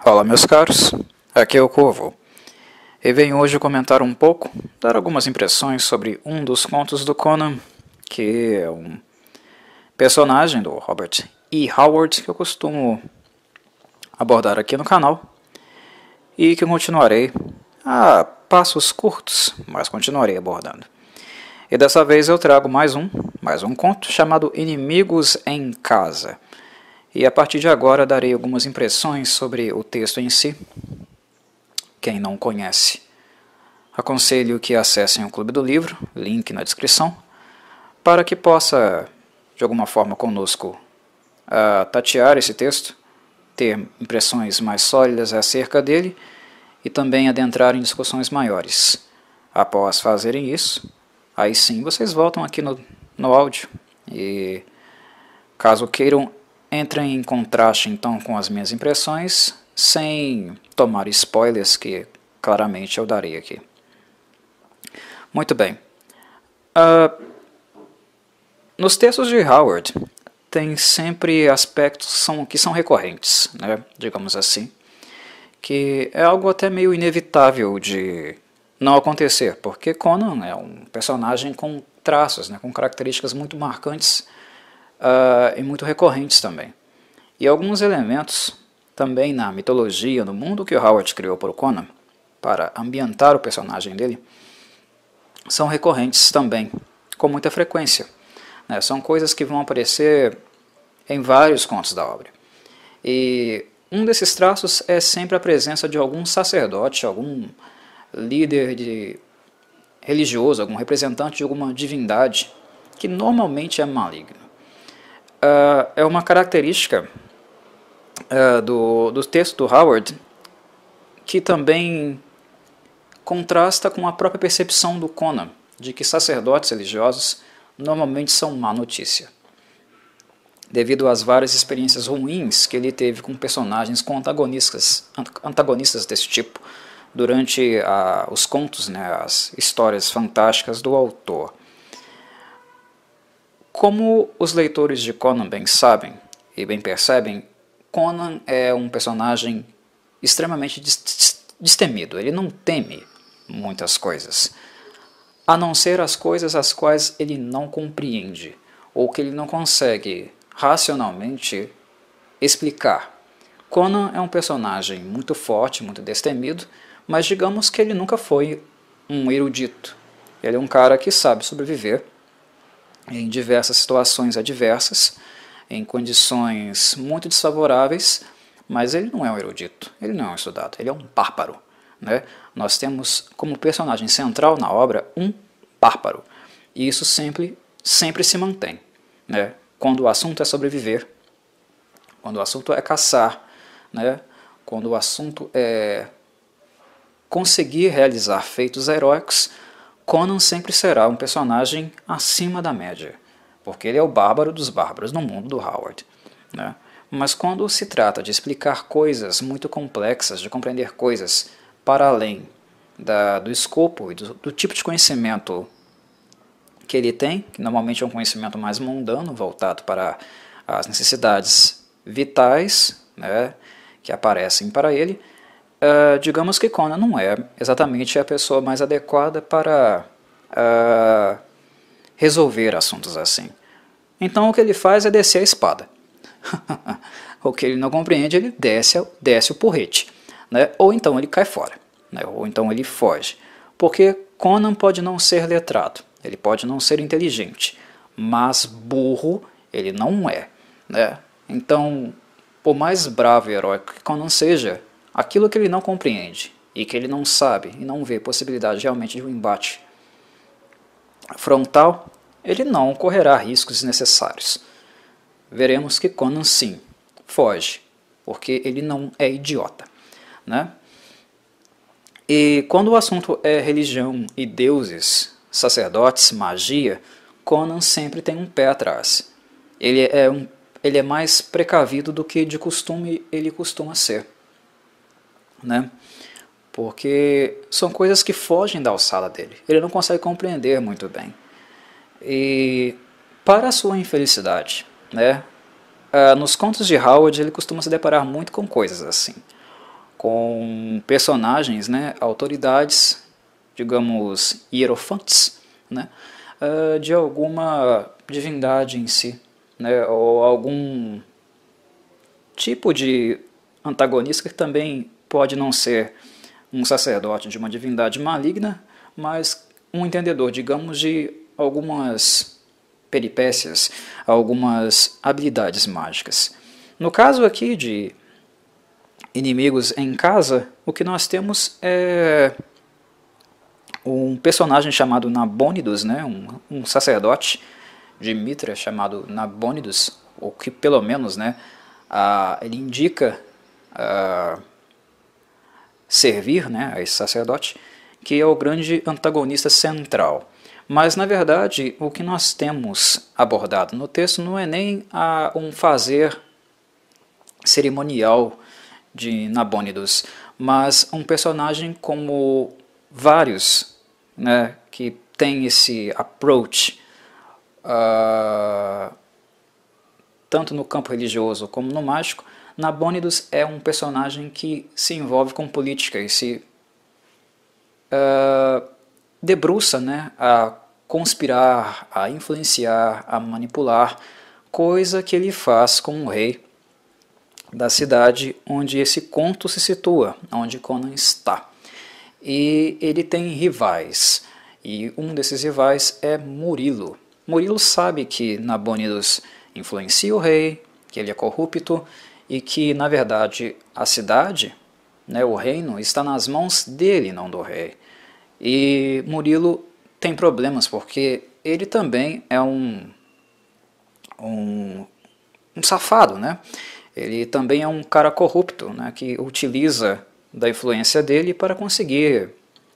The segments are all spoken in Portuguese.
Olá, meus caros, aqui é o Corvo e venho hoje comentar um pouco, dar algumas impressões sobre um dos contos do Conan, que é um personagem do Robert E. Howard que eu costumo abordar aqui no canal e que eu continuarei a passos curtos, mas continuarei abordando. E dessa vez eu trago mais um conto chamado Inimigos em Casa. E a partir de agora darei algumas impressões sobre o texto em si. Quem não conhece, aconselho que acessem o Clube do Livro, link na descrição, para que possa, de alguma forma conosco, tatear esse texto, ter impressões mais sólidas acerca dele e também adentrar em discussões maiores. Após fazerem isso, aí sim vocês voltam aqui no áudio e, caso queiram, entrem em contraste então com as minhas impressões, sem tomar spoilers que claramente eu darei aqui. Muito bem. Nos textos de Howard, tem sempre aspectos que são recorrentes, né, digamos assim, que é algo até meio inevitável de não acontecer, porque Conan é um personagem com traços, né, com características muito marcantes e muito recorrentes também. E alguns elementos também na mitologia, no mundo que o Howard criou para o Conan, para ambientar o personagem dele, são recorrentes também, com muita frequência, né? São coisas que vão aparecer em vários contos da obra. E um desses traços é sempre a presença de algum sacerdote, algum líder religioso, algum representante de alguma divindade, que normalmente é maligno. É uma característica do texto do Howard que também contrasta com a própria percepção do Conan, de que sacerdotes religiosos normalmente são má notícia, devido às várias experiências ruins que ele teve com personagens com antagonistas desse tipo durante os contos, né, as histórias fantásticas do autor. Como os leitores de Conan bem sabem e bem percebem, Conan é um personagem extremamente destemido. Ele não teme muitas coisas, a não ser as coisas as quais ele não compreende ou que ele não consegue racionalmente explicar. Conan é um personagem muito forte, muito destemido, mas digamos que ele nunca foi um erudito. Ele é um cara que sabe sobreviver em diversas situações adversas, em condições muito desfavoráveis, mas ele não é um erudito, ele não é um estudado, ele é um bárbaro, né? Nós temos como personagem central na obra um bárbaro, e isso sempre se mantém, né? Quando o assunto é sobreviver, quando o assunto é caçar, né? Quando o assunto é conseguir realizar feitos heróicos, Conan sempre será um personagem acima da média, porque ele é o bárbaro dos bárbaros no mundo do Howard, né? Mas quando se trata de explicar coisas muito complexas, de compreender coisas para além do escopo e do tipo de conhecimento que ele tem, que normalmente é um conhecimento mais mundano, voltado para as necessidades vitais, né, que aparecem para ele, digamos que Conan não é exatamente a pessoa mais adequada para resolver assuntos assim. Então o que ele faz é descer a espada. O que ele não compreende, ele desce o porrete, né? Ou então ele cai fora, né? Ou então ele foge. Porque Conan pode não ser letrado, ele pode não ser inteligente, mas burro ele não é, né? Então, por mais bravo e heróico que Conan seja, aquilo que ele não compreende e que ele não sabe e não vê possibilidade realmente de um embate frontal, ele não correrá riscos desnecessários. Veremos que Conan sim foge, porque ele não é idiota, né? E quando o assunto é religião e deuses, sacerdotes, magia, Conan sempre tem um pé atrás. Ele é mais precavido do que de costume ele costuma ser, né? Porque são coisas que fogem da alçada dele. Ele não consegue compreender muito bem. E, para a sua infelicidade, né, nos contos de Howard ele costuma se deparar muito com coisas assim. com personagens, né, autoridades, digamos, hierofantes, né, de alguma divindade em si, né, ou algum tipo de antagonista que também pode não ser um sacerdote de uma divindade maligna, mas um entendedor, digamos, de algumas peripécias, algumas habilidades mágicas. No caso aqui de inimigos em casa, o que nós temos é um personagem chamado Nabônidos, né, um sacerdote de Mitra chamado Nabônidos, ou que pelo menos, né, ele indica servir, né, a esse sacerdote, que é o grande antagonista central. Mas, na verdade, o que nós temos abordado no texto não é nem um fazer cerimonial de Nabônidos, mas um personagem como vários, né, que tem esse approach, tanto no campo religioso como no mágico. Nabônidos é um personagem que se envolve com política e se debruça, né, a conspirar, a influenciar, a manipular, coisa que ele faz com o rei da cidade onde esse conto se situa, onde Conan está. E ele tem rivais, e um desses rivais é Murilo. Murilo sabe que Nabônidos influencia o rei, que ele é corrupto, e que, na verdade, a cidade, né, o reino, está nas mãos dele, não do rei. E Murilo tem problemas, porque ele também é um safado, né? Ele também é um cara corrupto, né, que utiliza da influência dele para conseguir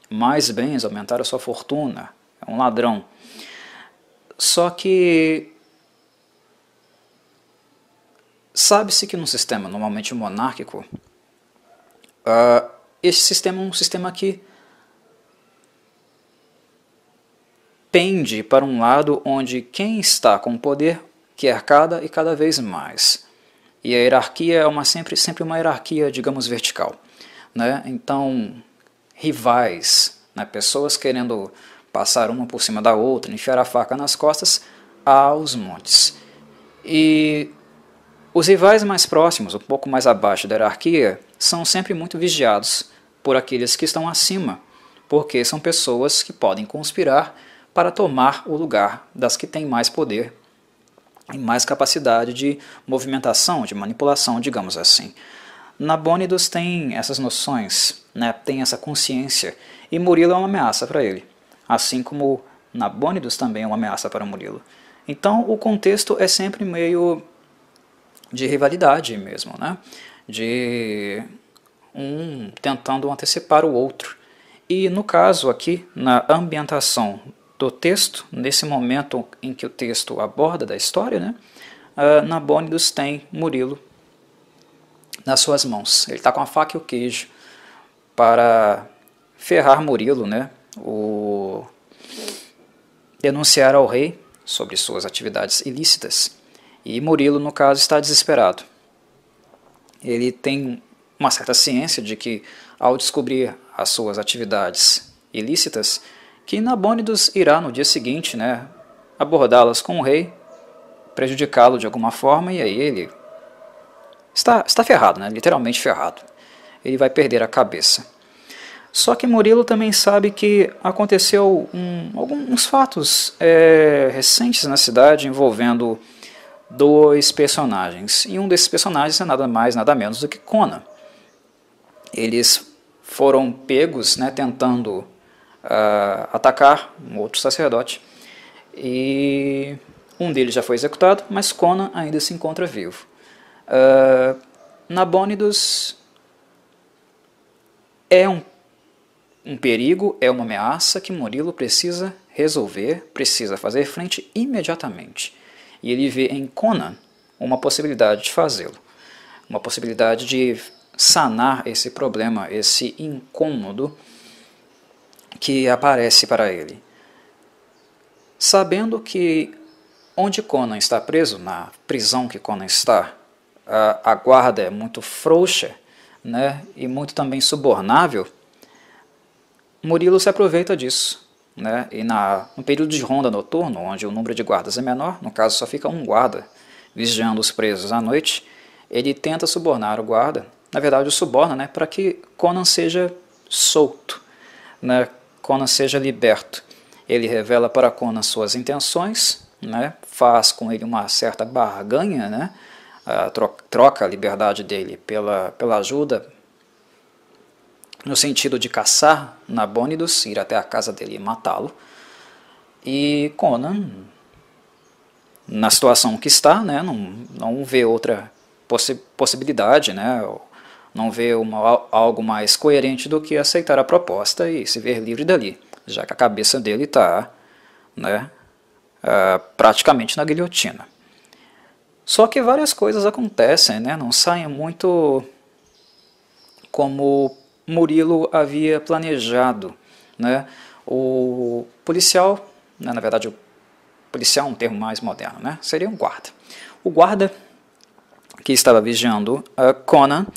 mais bens, aumentar a sua fortuna. É um ladrão. Só que sabe-se que num sistema normalmente monárquico, esse sistema é um sistema que pende para um lado onde quem está com o poder quer cada vez mais. E a hierarquia é sempre uma hierarquia, digamos, vertical, né? Então, rivais, né, pessoas querendo passar uma por cima da outra, enfiar a faca nas costas, aos montes. E os rivais mais próximos, um pouco mais abaixo da hierarquia, são sempre muito vigiados por aqueles que estão acima, porque são pessoas que podem conspirar para tomar o lugar das que têm mais poder e mais capacidade de movimentação, de manipulação, digamos assim. Nabônidos tem essas noções, né, tem essa consciência, e Murilo é uma ameaça para ele, assim como Nabônidos também é uma ameaça para Murilo. Então o contexto é sempre meio de rivalidade mesmo, né, de um tentando antecipar o outro. E no caso aqui, na ambientação do texto, nesse momento em que o texto aborda da história, né, Nabônidos tem Murilo nas suas mãos. Ele está com a faca e o queijo para ferrar Murilo, né, denunciar ao rei sobre suas atividades ilícitas. E Murilo, no caso, está desesperado. Ele tem uma certa ciência de que, ao descobrir as suas atividades ilícitas, que Nabônidos irá no dia seguinte, né, abordá-las com o rei, prejudicá-lo de alguma forma, e aí ele está ferrado, né, literalmente ferrado. Ele vai perder a cabeça. Só que Murilo também sabe que aconteceu alguns fatos recentes na cidade envolvendo dois personagens. E um desses personagens é nada mais, nada menos do que Conan. Eles foram pegos, né, tentando atacar um outro sacerdote, e um deles já foi executado, mas Conan ainda se encontra vivo. Nabônidos é um perigo, é uma ameaça que Murilo precisa resolver, precisa fazer frente imediatamente. E ele vê em Conan uma possibilidade de fazê-lo, uma possibilidade de sanar esse problema, esse incômodo que aparece para ele. Sabendo que onde Conan está preso, na prisão que Conan está, a guarda é muito frouxa, né, e muito também subornável, Murilo se aproveita disso, né, e no período de ronda noturno, onde o número de guardas é menor, no caso só fica um guarda vigiando os presos à noite, ele tenta subornar o guarda, na verdade o suborna, né, para que Conan seja solto, né, Conan seja liberto. Ele revela para Conan suas intenções, né, faz com ele uma certa barganha, né, troca a liberdade dele pela ajuda, no sentido de caçar Nabônidos, ir até a casa dele e matá-lo. E Conan, na situação que está, né, não vê outra possibilidade, né, não vê algo mais coerente do que aceitar a proposta e se ver livre dali, já que a cabeça dele está, né, praticamente na guilhotina. Só que várias coisas acontecem, né, não saem muito como Murilo havia planejado, né. O policial, né, na verdade o policial é um termo mais moderno, né, seria um guarda. O guarda que estava vigiando Conan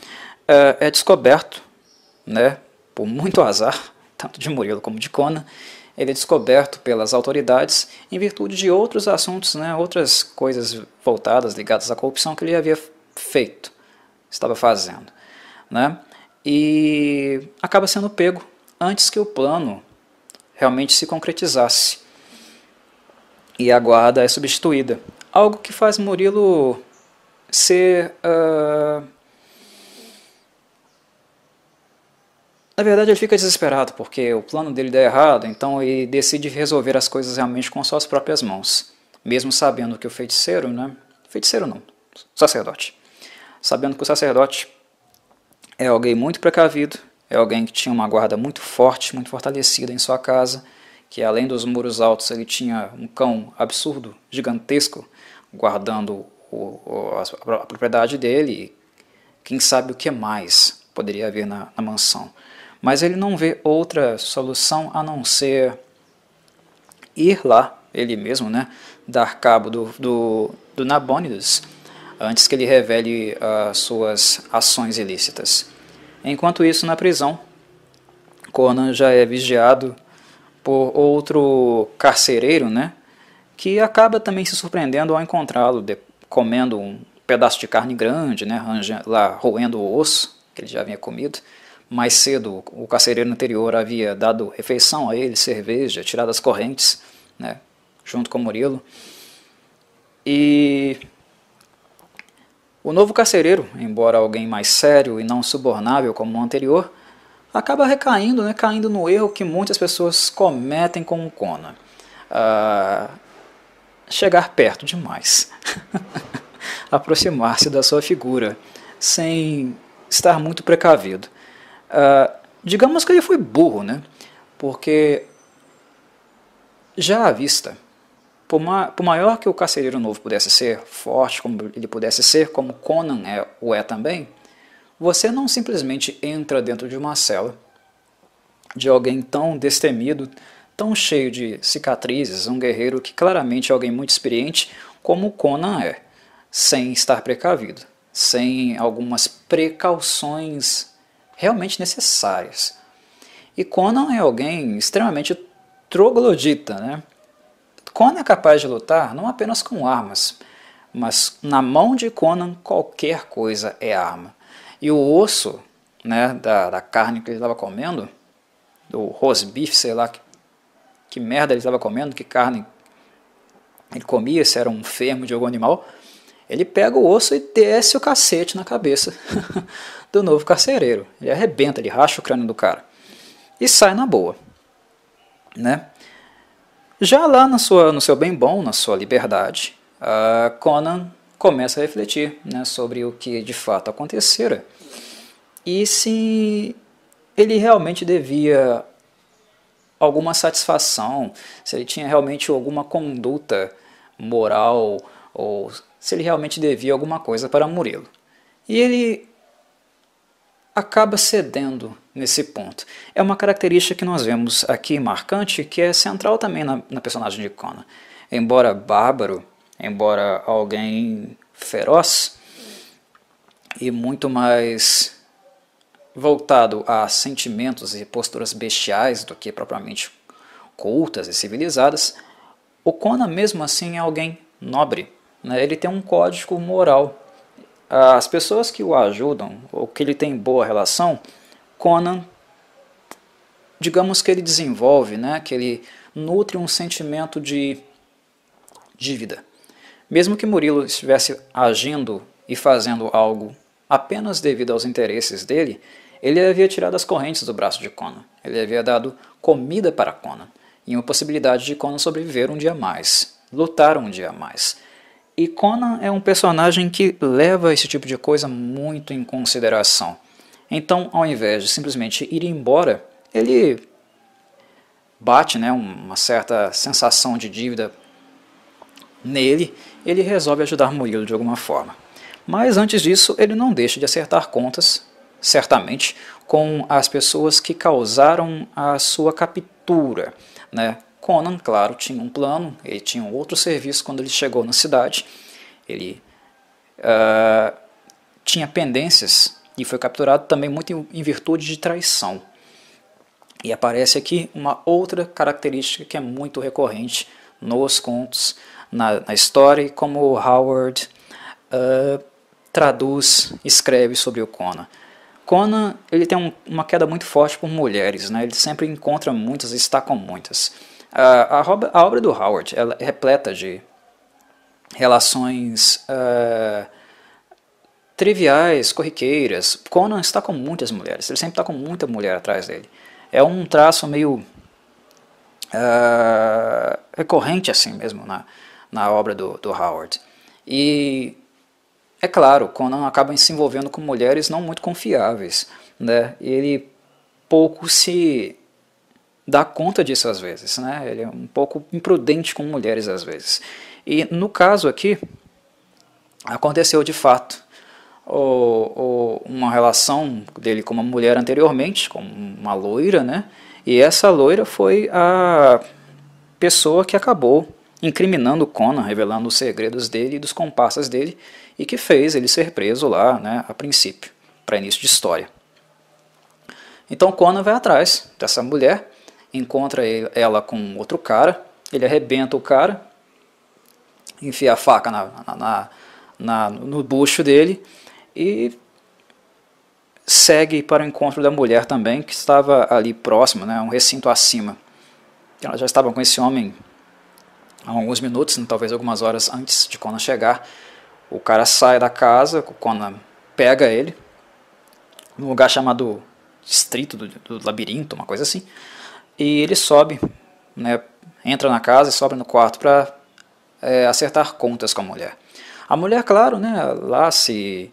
é descoberto, né, por muito azar, tanto de Murilo como de Conan, ele é descoberto pelas autoridades em virtude de outros assuntos, né, outras coisas voltadas, ligadas à corrupção que ele havia feito, estava fazendo, né, e acaba sendo pego antes que o plano realmente se concretizasse. E a guarda é substituída, algo que faz Murilo ser... Na verdade ele fica desesperado porque o plano dele dá errado, então ele decide resolver as coisas realmente com suas próprias mãos. Mesmo sabendo que o feiticeiro, né? Feiticeiro não, sacerdote. Sabendo que o sacerdote é alguém muito precavido, é alguém que tinha uma guarda muito forte, muito fortalecida em sua casa, que além dos muros altos ele tinha um cão absurdo, gigantesco, guardando a propriedade dele, e quem sabe o que mais poderia haver na mansão. Mas ele não vê outra solução a não ser ir lá, ele mesmo, né, dar cabo do Nabônidos, antes que ele revele suas ações ilícitas. Enquanto isso, na prisão, Conan já é vigiado por outro carcereiro, né, que acaba também se surpreendendo ao encontrá-lo comendo um pedaço de carne grande, né, lá roendo o osso que ele já havia comido. Mais cedo, o carcereiro anterior havia dado refeição a ele, cerveja, tirado as correntes, né, junto com Murilo. E o novo carcereiro, embora alguém mais sério e não subornável como o anterior, acaba recaindo, né, caindo no erro que muitas pessoas cometem com o Conan. Chegar perto demais. Aproximar-se da sua figura, sem estar muito precavido. Digamos que ele foi burro, né? Porque já à vista, por maior que o carcereiro novo pudesse ser, forte como ele pudesse ser, como Conan o é também, você não simplesmente entra dentro de uma cela de alguém tão destemido, tão cheio de cicatrizes, um guerreiro que claramente é alguém muito experiente, como Conan é, sem estar precavido, sem algumas precauções realmente necessárias. E Conan é alguém extremamente troglodita, né? Conan é capaz de lutar não apenas com armas, mas na mão de Conan qualquer coisa é arma. E o osso, né, da carne que ele estava comendo, do rosbife, sei lá que merda ele estava comendo, que carne ele comia, se era um fermo de algum animal, ele pega o osso e desce o cacete na cabeça do novo carcereiro. Ele arrebenta, ele racha o crânio do cara. E sai na boa, né? Já lá no seu bem bom, na sua liberdade, Conan começa a refletir, né, sobre o que de fato acontecera e se ele realmente devia alguma satisfação, se ele tinha realmente alguma conduta moral ou se ele realmente devia alguma coisa para Murilo. E ele acaba cedendo nesse ponto. É uma característica que nós vemos aqui marcante, que é central também na personagem de Conan. Embora bárbaro, embora alguém feroz e muito mais voltado a sentimentos e posturas bestiais do que propriamente cultas e civilizadas, o Conan mesmo assim é alguém nobre, né? Ele tem um código moral. As pessoas que o ajudam, ou que ele tem boa relação, Conan, digamos que ele desenvolve, né? Que ele nutre um sentimento de dívida. Mesmo que Murilo estivesse agindo e fazendo algo apenas devido aos interesses dele, ele havia tirado as correntes do braço de Conan. Ele havia dado comida para Conan e uma possibilidade de Conan sobreviver um dia a mais, lutar um dia a mais. E Conan é um personagem que leva esse tipo de coisa muito em consideração. Então, ao invés de simplesmente ir embora, ele bate, né, uma certa sensação de dívida nele, ele resolve ajudar Murilo de alguma forma. Mas antes disso, ele não deixa de acertar contas, certamente, com as pessoas que causaram a sua captura, né? Conan, claro, tinha um plano, ele tinha um outro serviço quando ele chegou na cidade, ele tinha pendências e foi capturado também muito em virtude de traição. E aparece aqui uma outra característica que é muito recorrente nos contos, na história, e como Howard traduz, escreve sobre o Conan. Conan ele tem uma queda muito forte por mulheres, né? Ele sempre encontra muitas e está com muitas. A obra do Howard ela é repleta de relações triviais, corriqueiras. Conan está com muitas mulheres, ele sempre está com muita mulher atrás dele. É um traço meio recorrente assim mesmo na obra do Howard. E é claro, Conan acaba se envolvendo com mulheres não muito confiáveis, né? Ele pouco se dá conta disso às vezes, né? Ele é um pouco imprudente com mulheres às vezes. E no caso aqui, aconteceu de fato uma relação dele com uma mulher anteriormente, com uma loira, né? E essa loira foi a pessoa que acabou incriminando Conan, revelando os segredos dele e dos comparsas dele, e que fez ele ser preso lá, né, a princípio, para início de história. Então Conan vai atrás dessa mulher, encontra ela com outro cara, ele arrebenta o cara, enfia a faca no bucho dele e segue para o encontro da mulher também, que estava ali próximo, né, um recinto acima. Ela já estava com esse homem há alguns minutos, talvez algumas horas antes de Conan chegar. O cara sai da casa, o Conan pega ele, num lugar chamado Distrito do Labirinto, uma coisa assim, e ele sobe, né, entra na casa e sobe no quarto para acertar contas com a mulher. A mulher, claro, né, lá se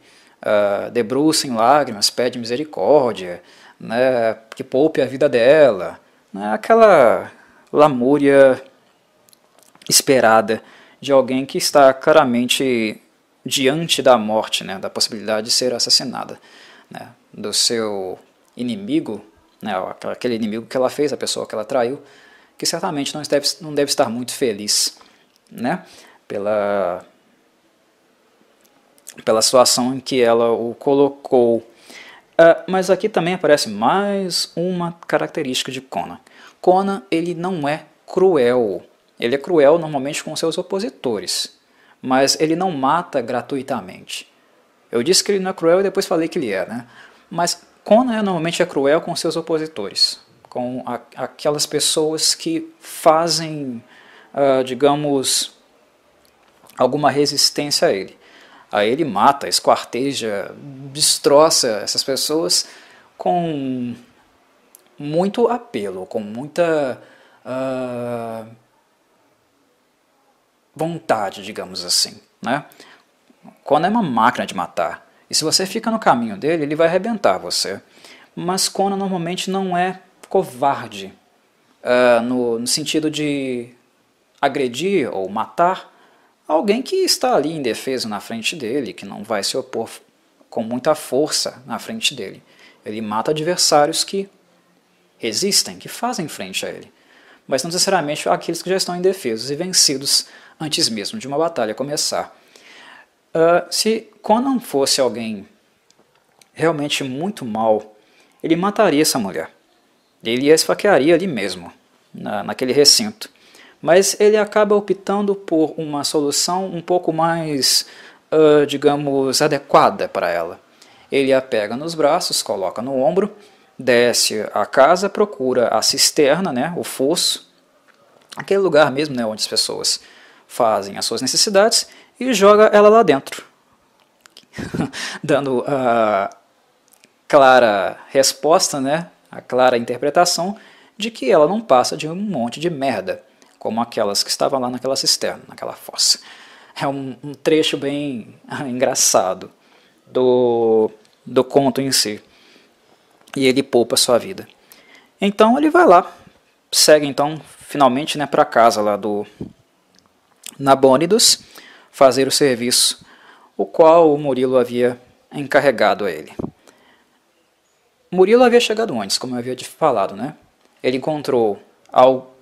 debruça em lágrimas, pede misericórdia, né, que poupe a vida dela, né, aquela lamúria esperada de alguém que está claramente diante da morte, né, da possibilidade de ser assassinada, né, do seu inimigo, né, aquele inimigo que ela fez, a pessoa que ela traiu, que certamente não deve estar muito feliz, né, pela situação em que ela o colocou. Mas aqui também aparece mais uma característica de Conan. Conan ele não é cruel. Ele é cruel normalmente com seus opositores, mas ele não mata gratuitamente. Eu disse que ele não é cruel e depois falei que ele é, né? Mas Conan normalmente é cruel com seus opositores, com aquelas pessoas que fazem, digamos, alguma resistência a ele. Aí ele mata, esquarteja, destroça essas pessoas com muito apelo, com muita vontade, digamos assim, né? Conan é uma máquina de matar, e se você fica no caminho dele, ele vai arrebentar você. Mas Conan normalmente não é covarde, no sentido de agredir ou matar alguém que está ali indefeso na frente dele, que não vai se opor com muita força na frente dele. Ele mata adversários que resistem, que fazem frente a ele, mas não necessariamente aqueles que já estão indefesos e vencidos antes mesmo de uma batalha começar. Se Conan fosse alguém realmente muito mau, ele mataria essa mulher. Ele a esfaquearia ali mesmo, naquele recinto. Mas ele acaba optando por uma solução um pouco mais, digamos, adequada para ela. Ele a pega nos braços, coloca no ombro, desce a casa, procura a cisterna, né, o fosso, aquele lugar mesmo, né, onde as pessoas fazem as suas necessidades, e joga ela lá dentro, dando a clara resposta, né, a clara interpretação de que ela não passa de um monte de merda, como aquelas que estavam lá naquela cisterna, naquela fossa. É um trecho bem engraçado do conto em si. E ele poupa a sua vida. Então ele vai lá, segue então finalmente, né, para casa lá do Nabônidos, fazer o serviço, o qual o Murilo havia encarregado a ele. Murilo havia chegado antes, como eu havia falado, né? Ele encontrou, ao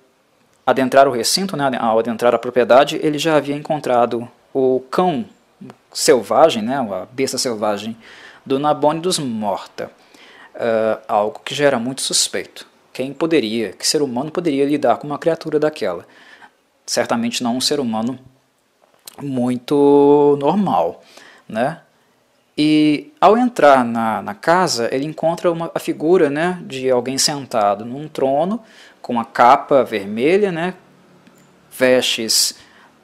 adentrar o recinto, né, ao adentrar a propriedade, ele já havia encontrado o cão selvagem, né, a besta selvagem do Nabônidos morta. Algo que já era muito suspeito. Que ser humano poderia lidar com uma criatura daquela? Certamente não um ser humano muito normal, né? E ao entrar na casa, ele encontra a figura, né, de alguém sentado num trono, com a capa vermelha, né, vestes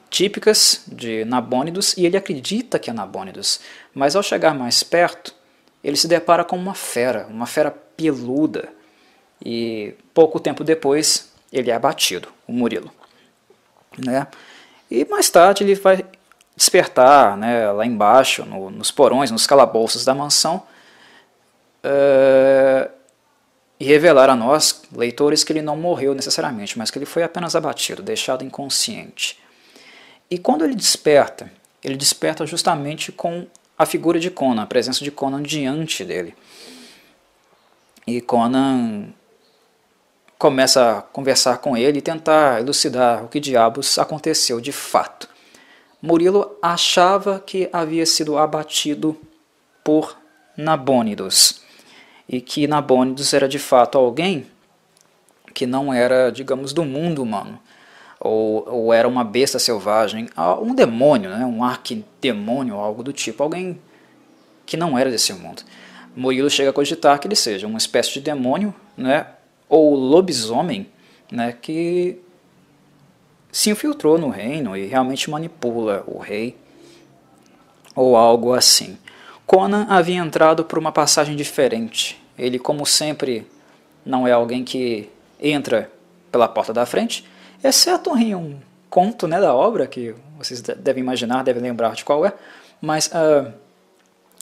típicas de Nabônidos, e ele acredita que é Nabônidos. Mas ao chegar mais perto, ele se depara com uma fera peluda, e pouco tempo depois ele é abatido, o Murilo, né? E mais tarde ele vai despertar, né, lá embaixo, nos porões, nos calabouços da mansão, e revelar a nós, leitores, que ele não morreu necessariamente, mas que ele foi apenas abatido, deixado inconsciente. E quando ele desperta justamente com a figura de Conan, a presença de Conan diante dele. E Conan começa a conversar com ele e tentar elucidar o que diabos aconteceu de fato. Murilo achava que havia sido abatido por Nabônidos, e que Nabônidos era de fato alguém que não era, digamos, do mundo humano, ou era uma besta selvagem, um demônio, né, um arquidemônio, algo do tipo, alguém que não era desse mundo. Murilo chega a cogitar que ele seja uma espécie de demônio, né, ou lobisomem, né, que se infiltrou no reino e realmente manipula o rei, ou algo assim. Conan havia entrado por uma passagem diferente. Ele, como sempre, não é alguém que entra pela porta da frente, exceto em um conto, né, da obra, que vocês devem imaginar, devem lembrar de qual é, mas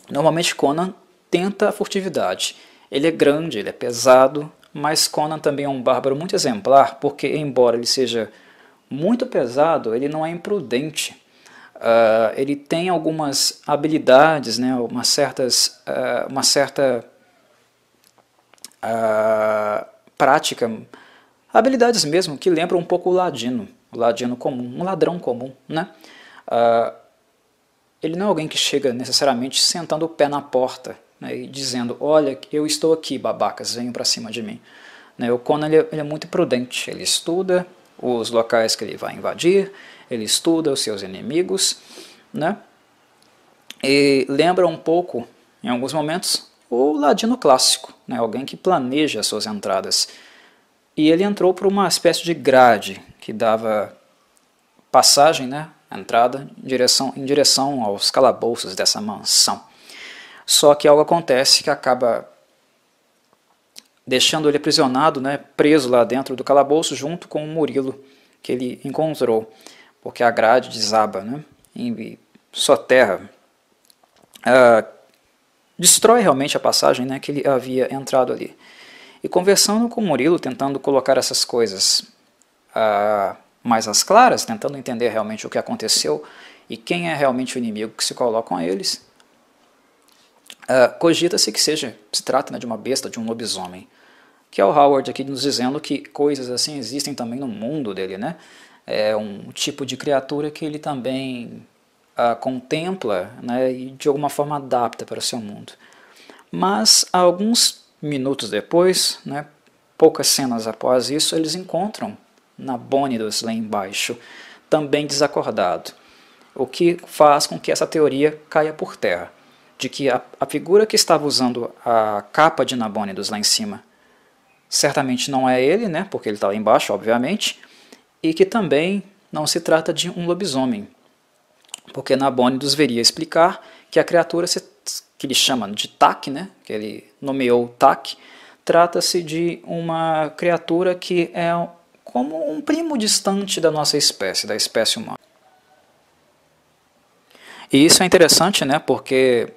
normalmente Conan tenta a furtividade. Ele é grande, ele é pesado, mas Conan também é um bárbaro muito exemplar, porque embora ele seja muito pesado, ele não é imprudente. Ele tem algumas habilidades, né, uma certa prática, habilidades mesmo que lembram um pouco o ladino comum, um ladrão comum, né? Ele não é alguém que chega necessariamente sentando o pé na porta, né, e dizendo: olha, eu estou aqui, babacas, venham para cima de mim. Né, o Conan ele é muito prudente, ele estuda os locais que ele vai invadir, ele estuda os seus inimigos, né, e lembra um pouco, em alguns momentos, o ladino clássico, né, alguém que planeja as suas entradas. E ele entrou por uma espécie de grade que dava passagem, né, entrada em direção aos calabouços dessa mansão. Só que algo acontece que acaba deixando ele aprisionado, né, preso lá dentro do calabouço junto com o Murilo que ele encontrou, porque a grade desaba, né, e soterra, destrói realmente a passagem, né, que ele havia entrado ali. E conversando com o Murilo, tentando colocar essas coisas mais às claras, tentando entender realmente o que aconteceu e quem é realmente o inimigo que se colocam a eles, cogita-se que se trata, né, de uma besta, de um lobisomem, que é o Howard aqui nos dizendo que coisas assim existem também no mundo dele, né? É um tipo de criatura que ele também contempla, né, e de alguma forma adapta para o seu mundo. Mas alguns minutos depois, né, poucas cenas após isso, eles encontram Nabônidos lá embaixo, também desacordado, o que faz com que essa teoria caia por terra, de que a figura que estava usando a capa de Nabônidos lá em cima certamente não é ele, né, porque ele está lá embaixo, obviamente, e que também não se trata de um lobisomem, porque Nabônidos viria explicar que a criatura que ele chama de Tak, né, que ele nomeou Tak, trata-se de uma criatura que é como um primo distante da nossa espécie, da espécie humana. E isso é interessante, né, porque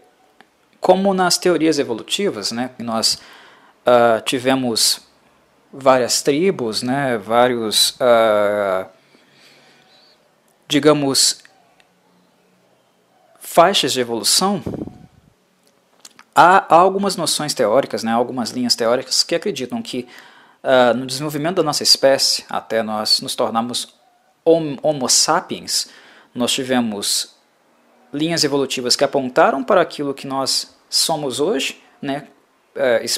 como nas teorias evolutivas, né, nós tivemos várias tribos, né, vários, digamos, faixas de evolução, há algumas noções teóricas, né, algumas linhas teóricas que acreditam que no desenvolvimento da nossa espécie, até nós nos tornarmos Homo sapiens, nós tivemos linhas evolutivas que apontaram para aquilo que nós somos hoje, né,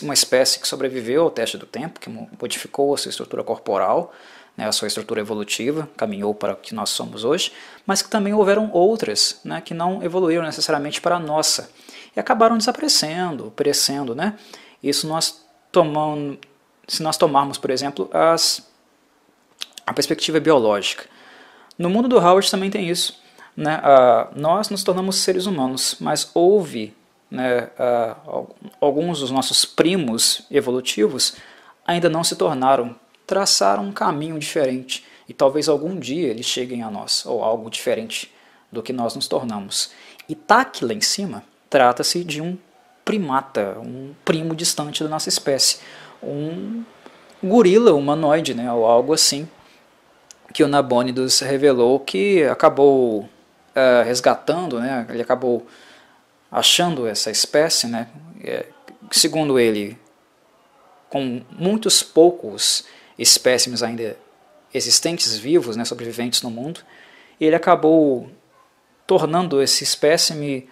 uma espécie que sobreviveu ao teste do tempo, que modificou a sua estrutura corporal, né, a sua estrutura evolutiva, caminhou para o que nós somos hoje, mas que também houveram outras, né, que não evoluíram necessariamente para a nossa, e acabaram desaparecendo, perecendo. Né? Isso se nós tomarmos, por exemplo, a perspectiva biológica. No mundo do Howard também tem isso. Né? Nós nos tornamos seres humanos, mas houve, né, alguns dos nossos primos evolutivos ainda não se tornaram, traçaram um caminho diferente, e talvez algum dia eles cheguem a nós, ou algo diferente do que nós nos tornamos. E Tak lá em cima trata-se de um primata, um primo distante da nossa espécie, um gorila humanoide, né, ou algo assim, que o Nabônidos revelou que acabou resgatando, né, ele acabou achando essa espécie, né, segundo ele, com muitos poucos espécimes ainda existentes vivos, né, sobreviventes no mundo, ele acabou tornando esse espécime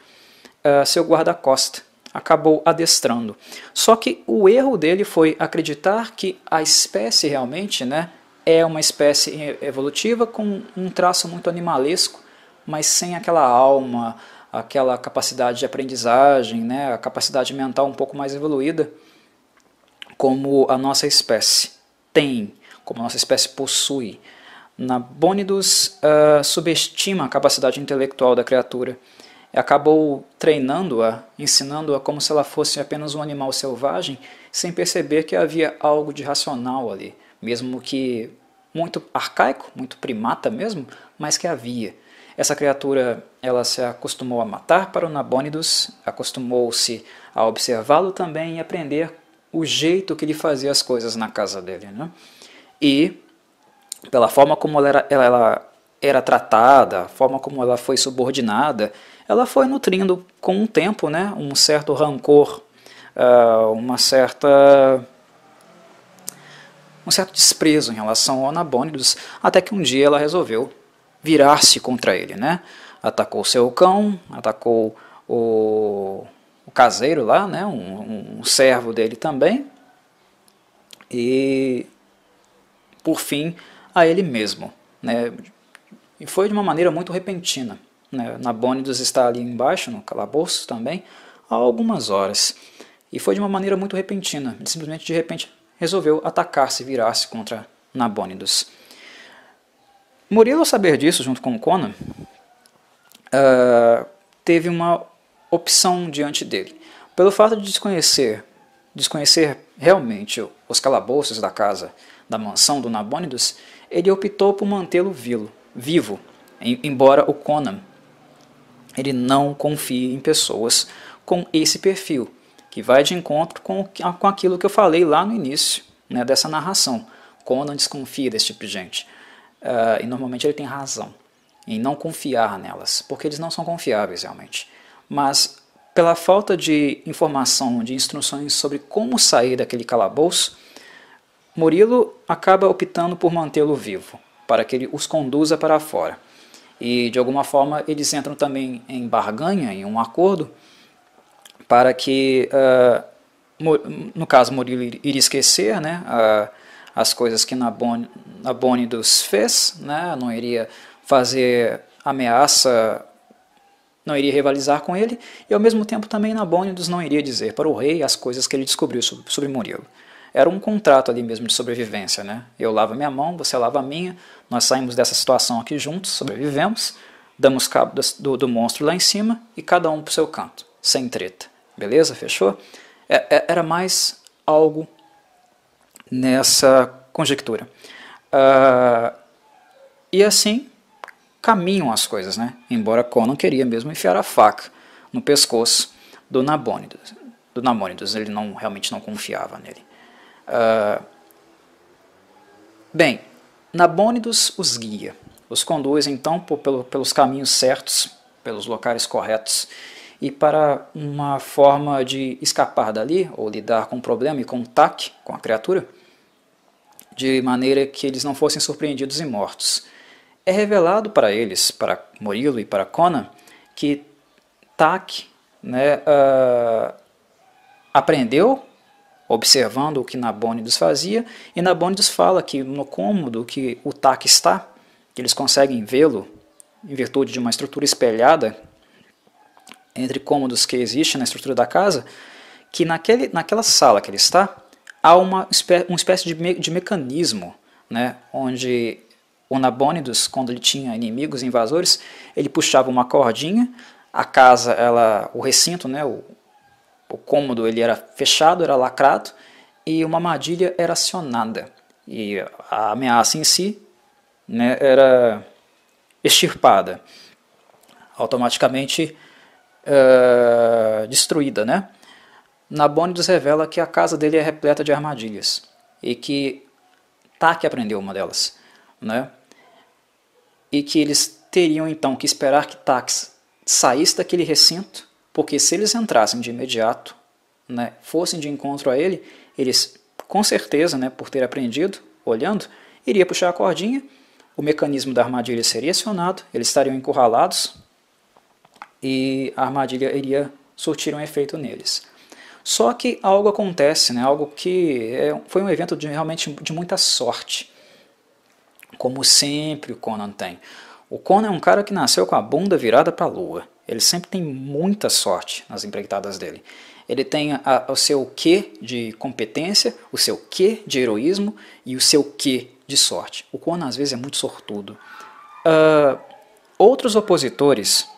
seu guarda-costa, acabou adestrando. Só que o erro dele foi acreditar que a espécie realmente, né, é uma espécie evolutiva com um traço muito animalesco, mas sem aquela alma, aquela capacidade de aprendizagem, né, a capacidade mental um pouco mais evoluída, como a nossa espécie tem, como a nossa espécie possui. Nabônidos subestima a capacidade intelectual da criatura, acabou treinando-a, ensinando-a como se ela fosse apenas um animal selvagem, sem perceber que havia algo de racional ali, mesmo que muito arcaico, muito primata mesmo, mas que havia. Essa criatura, ela se acostumou a matar para o Nabônidos, acostumou-se a observá-lo também e aprender o jeito que ele fazia as coisas na casa dele. Né? E, pela forma como ela era tratada, a forma como ela foi subordinada, ela foi nutrindo com o tempo, né, um certo rancor, um certo desprezo em relação ao Nabônidos, até que um dia ela resolveu virar-se contra ele. Né? Atacou seu cão, atacou o caseiro lá, né, um servo dele também, e, por fim, a ele mesmo. Né? E foi de uma maneira muito repentina. Né? Nabônidos está ali embaixo, no calabouço também, há algumas horas. E foi de uma maneira muito repentina. Ele simplesmente, de repente, resolveu atacar-se, virar-se contra Nabônidos. Murilo, ao saber disso, junto com Conan, teve uma opção diante dele. Pelo fato de desconhecer realmente os calabouços da casa, da mansão do Nabônidos, ele optou por mantê-lo vivo, embora o Conan ele não confie em pessoas com esse perfil, que vai de encontro com aquilo que eu falei lá no início, né, dessa narração. Conan desconfia desse tipo de gente, e normalmente ele tem razão em não confiar nelas, porque eles não são confiáveis realmente. Mas pela falta de informação, de instruções sobre como sair daquele calabouço, Murilo acaba optando por mantê-lo vivo, para que ele os conduza para fora. E, de alguma forma, eles entram também em barganha, em um acordo, para que no caso, Murilo iria esquecer, né, as coisas que Nabônidos fez, né, não iria fazer ameaça, não iria rivalizar com ele, e ao mesmo tempo também Nabônidos não iria dizer para o rei as coisas que ele descobriu sobre Murilo. Era um contrato ali mesmo de sobrevivência, né? Eu lavo a minha mão, você lava a minha, nós saímos dessa situação aqui juntos, sobrevivemos, damos cabo do monstro lá em cima e cada um para o seu canto, sem treta. Beleza? Fechou? Era mais algo nessa conjectura. E assim caminham as coisas, né? Embora Conan queria mesmo enfiar a faca no pescoço do Nabônidos, ele realmente não confiava nele. Bem, Nabônidos os guia, os conduz então pelos caminhos certos, pelos locais corretos, e para uma forma de escapar dali, ou lidar com o problema e com o Tak, com a criatura, de maneira que eles não fossem surpreendidos e mortos. É revelado para eles, para Murilo e para Conan, que Tak, né, aprendeu observando o que Nabônidos fazia, e Nabônidos fala que no cômodo que o Tak está, que eles conseguem vê-lo em virtude de uma estrutura espelhada entre cômodos que existe na estrutura da casa, que naquela sala que ele está, há uma espécie de mecanismo, né, onde o Nabônidos, quando ele tinha inimigos, invasores, ele puxava uma cordinha, a casa, o recinto, né, o cômodo ele era fechado, era lacrado, e uma armadilha era acionada. E a ameaça em si, né, era extirpada, automaticamente destruída. Né? Nabônidos revela que a casa dele é repleta de armadilhas, e que Tak aprendeu uma delas. Né? E que eles teriam então que esperar que Tak saísse daquele recinto, porque se eles entrassem de imediato, né, fossem de encontro a ele, eles com certeza, né, por ter aprendido, olhando, iria puxar a cordinha, o mecanismo da armadilha seria acionado, eles estariam encurralados e a armadilha iria surtir um efeito neles. Só que algo acontece, né, algo que foi um evento realmente de muita sorte, como sempre o Conan tem. O Conan é um cara que nasceu com a bunda virada para a lua. Ele sempre tem muita sorte nas empreitadas dele. Ele tem o seu quê de competência, o seu quê de heroísmo e o seu quê de sorte. O Conan às vezes é muito sortudo. Outros opositores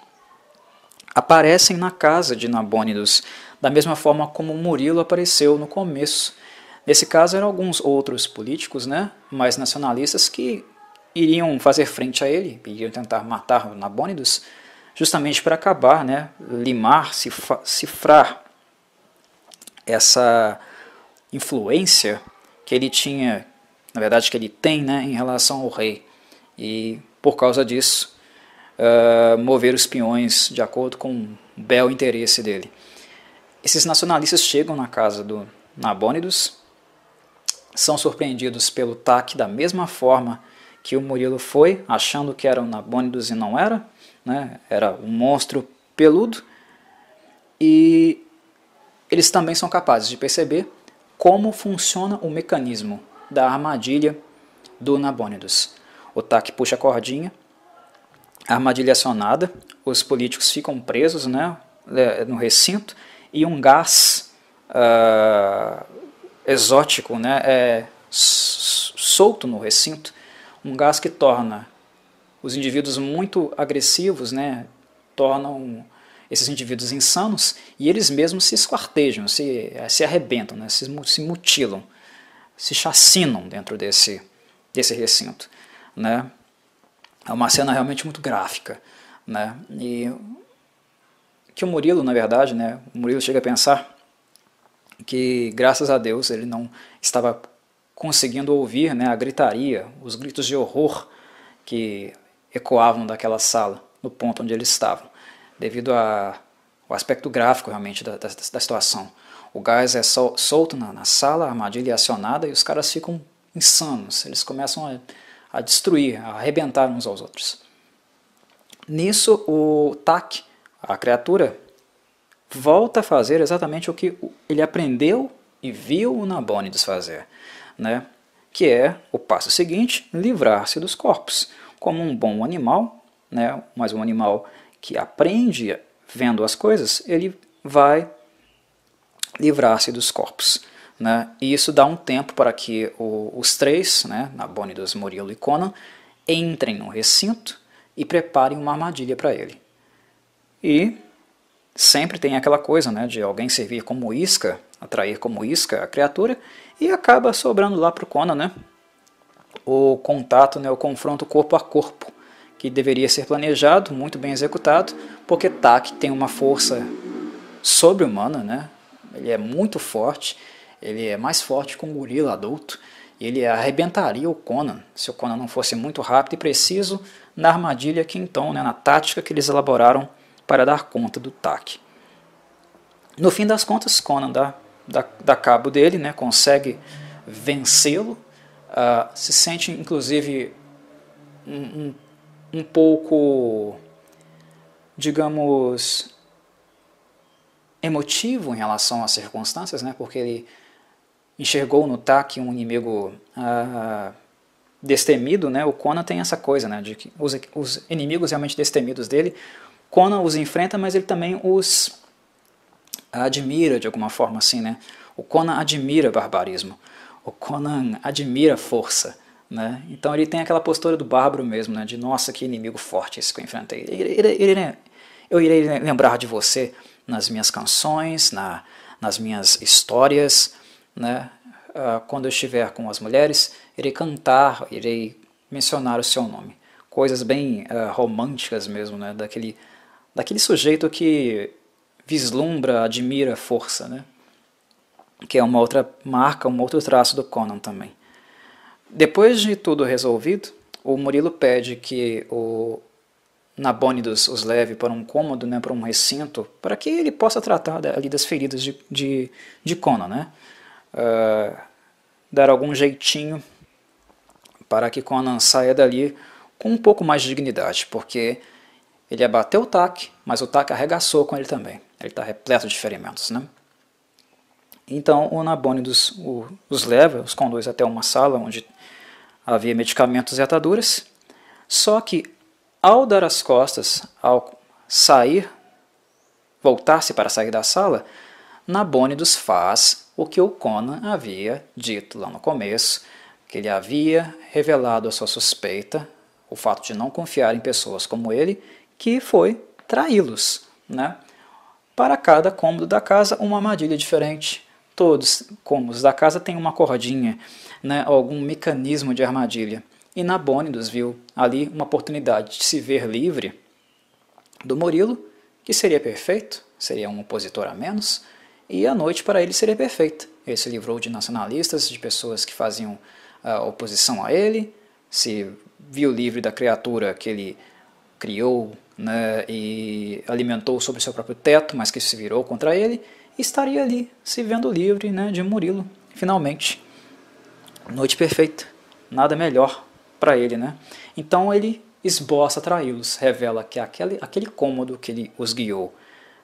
aparecem na casa de Nabônidos, da mesma forma como Murilo apareceu no começo. Nesse caso eram alguns outros políticos, né, mais nacionalistas, que iriam fazer frente a ele, iriam tentar matar Nabônidos, justamente para acabar, né, limar, cifrar essa influência que ele tinha, na verdade que ele tem, né, em relação ao rei, e por causa disso mover os peões de acordo com o bel interesse dele. Esses nacionalistas chegam na casa do Nabônidos, são surpreendidos pelo Tak da mesma forma que o Murilo foi, achando que era o Nabônidos e não era, né? Era um monstro peludo, e eles também são capazes de perceber como funciona o mecanismo da armadilha do Nabônidos. O Tak puxa a cordinha, a armadilha é acionada, os políticos ficam presos, né, no recinto, e um gás exótico, né, solto no recinto, um gás que torna os indivíduos muito agressivos, né, tornam esses indivíduos insanos, e eles mesmos se esquartejam, se arrebentam, né, se mutilam, se chacinam dentro desse recinto. Né. É uma cena realmente muito gráfica. Né, e que o Murilo, na verdade, né, o Murilo chega a pensar que, graças a Deus, ele não estava conseguindo ouvir, né, a gritaria, os gritos de horror que ecoavam daquela sala, no ponto onde eles estavam, devido ao aspecto gráfico realmente da situação. O gás é solto na sala, a armadilha é acionada e os caras ficam insanos, eles começam a destruir, a arrebentar uns aos outros. Nisso, o Tak, a criatura, volta a fazer exatamente o que ele aprendeu e viu o Nabônides fazer, né? Que é o passo seguinte, livrar-se dos corpos. Como um bom animal, né? Mas um animal que aprende vendo as coisas, ele vai livrar-se dos corpos, né? E isso dá um tempo para que os três, né, Nabônides, Murilo e Conan, entrem no recinto e preparem uma armadilha para ele. E sempre tem aquela coisa, né, de alguém servir como isca, atrair como isca a criatura, e acaba sobrando lá para o Conan, né, o contato, né, o confronto corpo a corpo, que deveria ser planejado, muito bem executado, porque Tak tem uma força sobre-humana, né, ele é muito forte, ele é mais forte que um gorila adulto, e ele arrebentaria o Conan, se o Conan não fosse muito rápido e preciso na armadilha que então, né, na tática que eles elaboraram para dar conta do Tak. No fim das contas, Conan dá cabo dele, né, consegue vencê-lo, se sente inclusive um pouco, digamos, emotivo em relação às circunstâncias, né, porque ele enxergou no Tak um inimigo destemido, né? O Conan tem essa coisa, né, de que os inimigos realmente destemidos dele, Conan os enfrenta, mas ele também os admira de alguma forma assim, né? O Conan admira barbarismo, o Conan admira força, né? Então ele tem aquela postura do bárbaro mesmo, né? De nossa, que inimigo forte esse que eu enfrentei. Eu irei lembrar de você nas minhas canções, nas minhas histórias, né? Quando eu estiver com as mulheres, irei cantar, irei mencionar o seu nome. Coisas bem românticas mesmo, né? Daquele sujeito que vislumbra, admira força, né? Que é uma outra marca, um outro traço do Conan também. Depois de tudo resolvido, o Murilo pede que o Nabônides os leve para um cômodo, né, para um recinto, para que ele possa tratar ali das feridas de Conan, né? Dar algum jeitinho para que Conan saia dali com um pouco mais de dignidade, porque ele abateu o Tak, mas o Tak arregaçou com ele também. Ele está repleto de ferimentos, né? Então o Nabônides os leva, os conduz até uma sala onde havia medicamentos e ataduras, só que ao dar as costas, ao sair, voltar-se para sair da sala, Nabônides faz o que o Conan havia dito lá no começo, que ele havia revelado a sua suspeita, o fato de não confiar em pessoas como ele, que foi traí-los, né? Para cada cômodo da casa, uma armadilha diferente. Todos os cômodos da casa têm uma cordinha, né, algum mecanismo de armadilha. E Nabônides viu ali uma oportunidade de se ver livre do Murilo, que seria perfeito, seria um opositor a menos, e a noite para ele seria perfeita. Ele se livrou de nacionalistas, de pessoas que faziam oposição a ele, se viu livre da criatura que ele criou, né, e alimentou sob seu próprio teto, mas que se virou contra ele, e estaria ali, se vendo livre, né, de Murilo, finalmente. Noite perfeita, nada melhor para ele, né? Então ele esboça traí-los, revela que aquele cômodo que ele os guiou,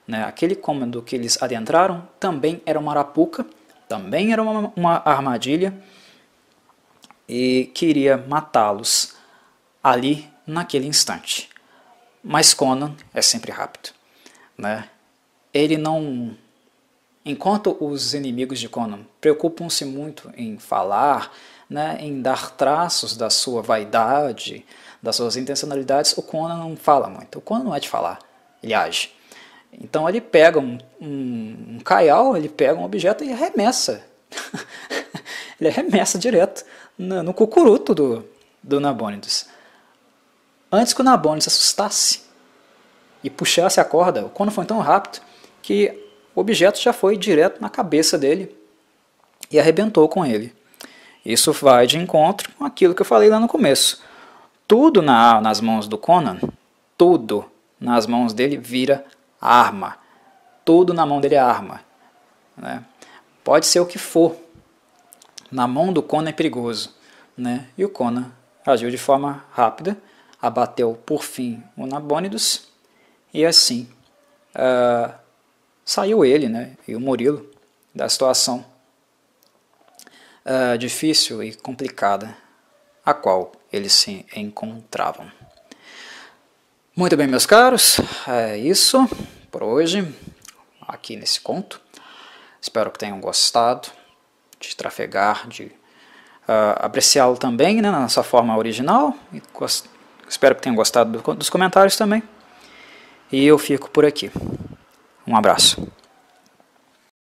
né, aquele cômodo que eles adentraram, também era uma arapuca, também era uma armadilha, e queria matá-los ali, naquele instante. Mas Conan é sempre rápido, né? Ele não... Enquanto os inimigos de Conan preocupam-se muito em falar, né, em dar traços da sua vaidade, das suas intencionalidades, o Conan não fala muito. O Conan não é de falar, ele age. Então ele pega um caial, ele pega um objeto e arremessa. Ele arremessa direto no cucuruto do Nabônides. Antes que o Nabônides assustasse e puxasse a corda, o Conan foi tão rápido que o objeto já foi direto na cabeça dele e arrebentou com ele. Isso vai de encontro com aquilo que eu falei lá no começo. Tudo nas mãos do Conan, tudo nas mãos dele vira arma. Tudo na mão dele é arma, né? Pode ser o que for. Na mão do Conan é perigoso, né? E o Conan agiu de forma rápida, abateu por fim o Nabônides e assim saiu ele, né, e o Murilo da situação difícil e complicada a qual eles se encontravam. Muito bem, meus caros, é isso por hoje, aqui nesse conto. Espero que tenham gostado de trafegar, de apreciá-lo também, né, na sua forma original. E espero que tenham gostado dos comentários também. E eu fico por aqui. Um abraço.